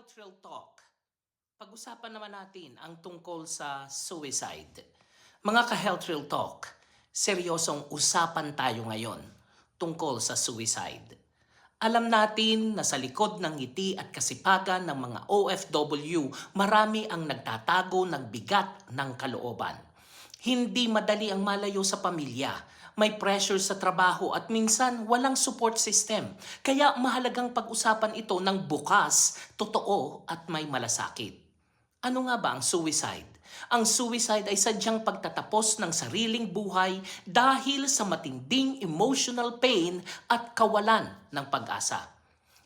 Health Real Talk, pag-usapan naman natin ang tungkol sa suicide. Mga ka-Health Real Talk, seryosong usapan tayo ngayon tungkol sa suicide. Alam natin na sa likod ng ngiti at kasipagan ng mga OFW, marami ang nagtatago ng bigat ng kalooban. Hindi madali ang malayo sa pamilya. May pressure sa trabaho at minsan walang support system. Kaya mahalagang pag-usapan ito ng bukas, totoo at may malasakit. Ano nga ba ang suicide? Ang suicide ay sadyang pagtatapos ng sariling buhay dahil sa matinding emotional pain at kawalan ng pag-asa.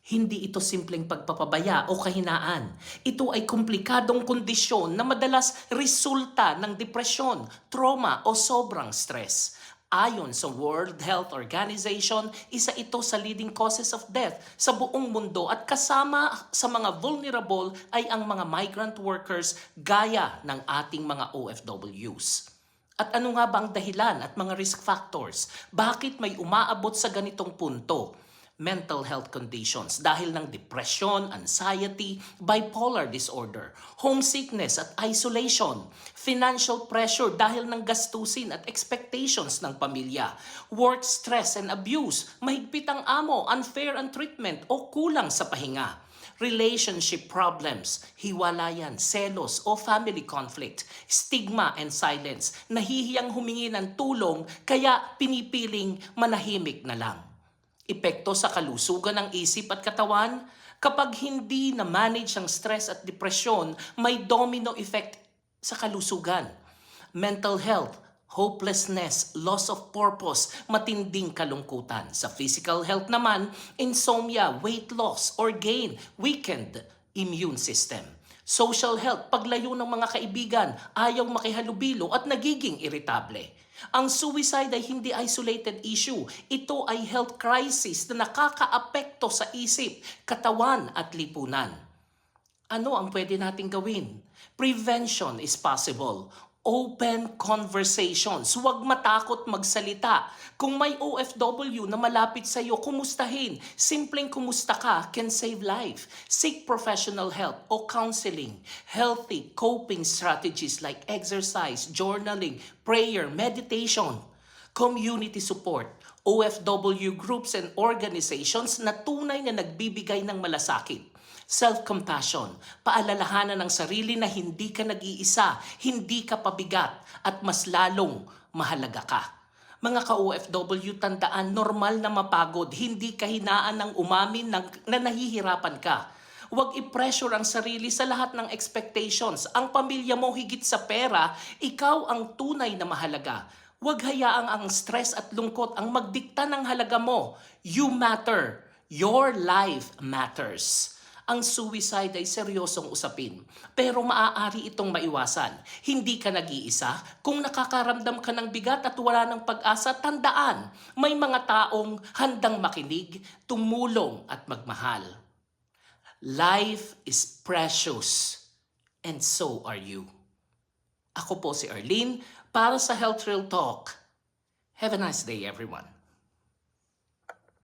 Hindi ito simpleng pagpapabaya o kahinaan. Ito ay komplikadong kondisyon na madalas resulta ng depresyon, trauma o sobrang stress. Ayon sa World Health Organization, isa ito sa leading causes of death sa buong mundo at kasama sa mga vulnerable ay ang mga migrant workers gaya ng ating mga OFWs. At ano nga ba ang dahilan at mga risk factors? Bakit may umaabot sa ganitong punto? Mental health conditions dahil ng depression, anxiety, bipolar disorder, homesickness at isolation, financial pressure dahil ng gastusin at expectations ng pamilya, work stress and abuse, mahigpit ang amo, unfair ang treatment o kulang sa pahinga, relationship problems, hiwalayan, selos o family conflict, stigma and silence, nahihiyang humingi ng tulong kaya pinipiling manahimik na lang. Epekto sa kalusugan ng isip at katawan, kapag hindi na-manage ang stress at depresyon, may domino effect sa kalusugan. Mental health, hopelessness, loss of purpose, matinding kalungkutan. Sa physical health naman, insomnia, weight loss or gain, weakened immune system. Social health, paglayo ng mga kaibigan, ayaw makihalubilo at nagiging iritable. Ang suicide ay hindi isolated issue. Ito ay health crisis na nakakaapekto sa isip, katawan at lipunan. Ano ang pwede nating gawin? Prevention is possible. Open conversations. Huwag matakot magsalita. Kung may OFW na malapit sa iyo, kumustahin. Simpleng kumusta ka can save life. Seek professional help o counseling. Healthy coping strategies like exercise, journaling, prayer, meditation. Community support, OFW groups and organizations na tunay na nagbibigay ng malasakit. Self-compassion, paalalahanan ng sarili na hindi ka nag-iisa, hindi ka pabigat, at mas lalong mahalaga ka. Mga ka-OFW, tandaan, normal na mapagod, hindi kahinaan ng umamin na nahihirapan ka. Huwag i-pressure ang sarili sa lahat ng expectations. Ang pamilya mo higit sa pera, ikaw ang tunay na mahalaga. Huwag hayaang ang stress at lungkot ang magdikta ng halaga mo. You matter. Your life matters. Ang suicide ay seryosong usapin, pero maaari itong maiwasan. Hindi ka nag-iisa. Kung nakakaramdam ka ng bigat at wala ng pag-asa, tandaan, may mga taong handang makinig, tumulong at magmahal. Life is precious, and so are you. Ako po si Arlene para sa Health Real Talk. Have a nice day, everyone.